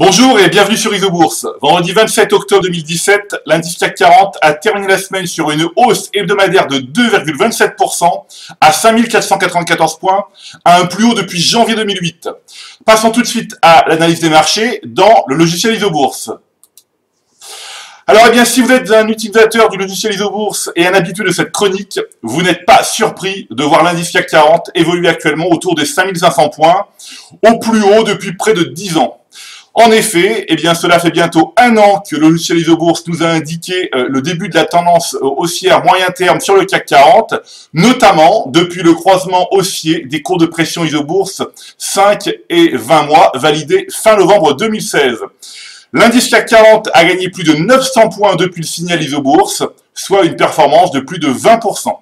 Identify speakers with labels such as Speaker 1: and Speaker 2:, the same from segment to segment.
Speaker 1: Bonjour et bienvenue sur Isobourse. Vendredi 27 octobre 2017, l'indice CAC 40 a terminé la semaine sur une hausse hebdomadaire de 2,27% à 5494 points, à un plus haut depuis janvier 2008. Passons tout de suite à l'analyse des marchés dans le logiciel Isobourse. Alors, si vous êtes un utilisateur du logiciel Isobourse et un habitué de cette chronique, vous n'êtes pas surpris de voir l'indice CAC 40 évoluer actuellement autour des 5500 points, au plus haut depuis près de 10 ans. En effet, cela fait bientôt un an que le logiciel Isobourse nous a indiqué le début de la tendance haussière moyen terme sur le CAC 40, notamment depuis le croisement haussier des cours de pression Isobourse 5 et 20 mois validé fin novembre 2016. L'indice CAC 40 a gagné plus de 900 points depuis le signal Isobourse, soit une performance de plus de 20%.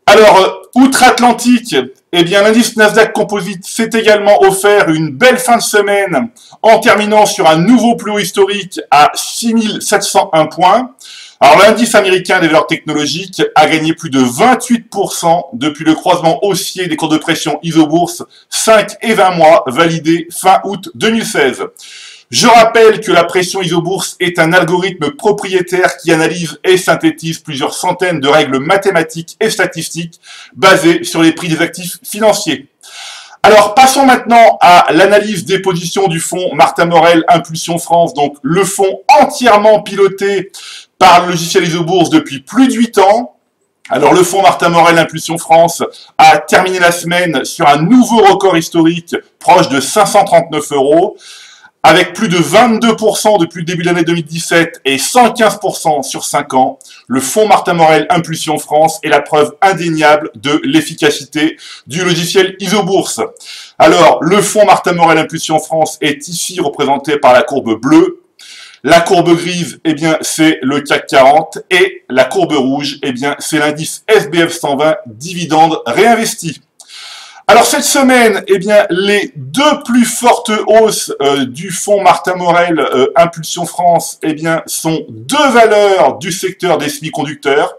Speaker 1: Alors, outre-Atlantique, l'indice Nasdaq Composite s'est également offert une belle fin de semaine en terminant sur un nouveau plus haut historique à 6701 points. Alors, l'indice américain des valeurs technologiques a gagné plus de 28% depuis le croisement haussier des cours de pression Isobourse 5 et 20 mois validé fin août 2016. Je rappelle que la pression Isobourse est un algorithme propriétaire qui analyse et synthétise plusieurs centaines de règles mathématiques et statistiques basées sur les prix des actifs financiers. Alors, passons maintenant à l'analyse des positions du fonds Martin Morel Impulsion France, donc le fonds entièrement piloté par le logiciel Isobourse depuis plus de 8 ans. Alors, le fonds Martin Morel Impulsion France a terminé la semaine sur un nouveau record historique proche de 539 €. Avec plus de 22% depuis le début de l'année 2017 et 115% sur 5 ans, le fonds Martin Morel Impulsion France est la preuve indéniable de l'efficacité du logiciel Isobourse. Alors, le fonds Martin Morel Impulsion France est ici représenté par la courbe bleue. La courbe grise, c'est le CAC 40 et la courbe rouge, c'est l'indice SBF 120 dividendes réinvestis. Alors cette semaine, les deux plus fortes hausses du fonds Martin Morel Impulsion France, sont deux valeurs du secteur des semi-conducteurs,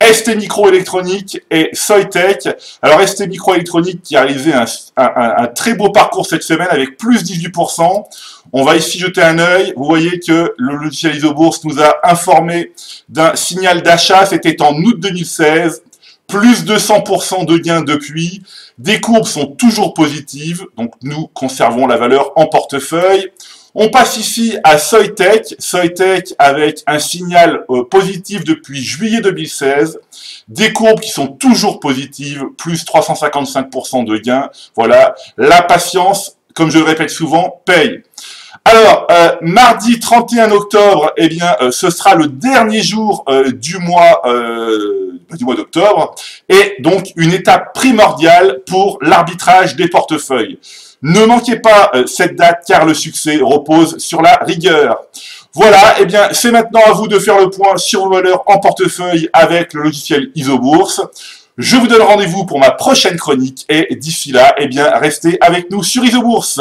Speaker 1: ST Microélectronique et Soitec. Alors ST Microélectronique qui a réalisé un très beau parcours cette semaine avec plus 18%. On va ici jeter un œil. Vous voyez que le logiciel Isobourse nous a informé d'un signal d'achat. C'était en août 2016. Plus de 100% de gains depuis. Des courbes sont toujours positives, donc nous conservons la valeur en portefeuille. On passe ici à Soitec, Soitec avec un signal positif depuis juillet 2016. Des courbes qui sont toujours positives, plus 355% de gains. Voilà, la patience, comme je le répète souvent, paye. Alors, mardi 31 octobre, ce sera le dernier jour du mois d'octobre, et donc une étape primordiale pour l'arbitrage des portefeuilles. Ne manquez pas cette date car le succès repose sur la rigueur. Voilà, c'est maintenant à vous de faire le point sur vos valeurs en portefeuille avec le logiciel Isobourse. Je vous donne rendez-vous pour ma prochaine chronique et d'ici là, restez avec nous sur Isobourse.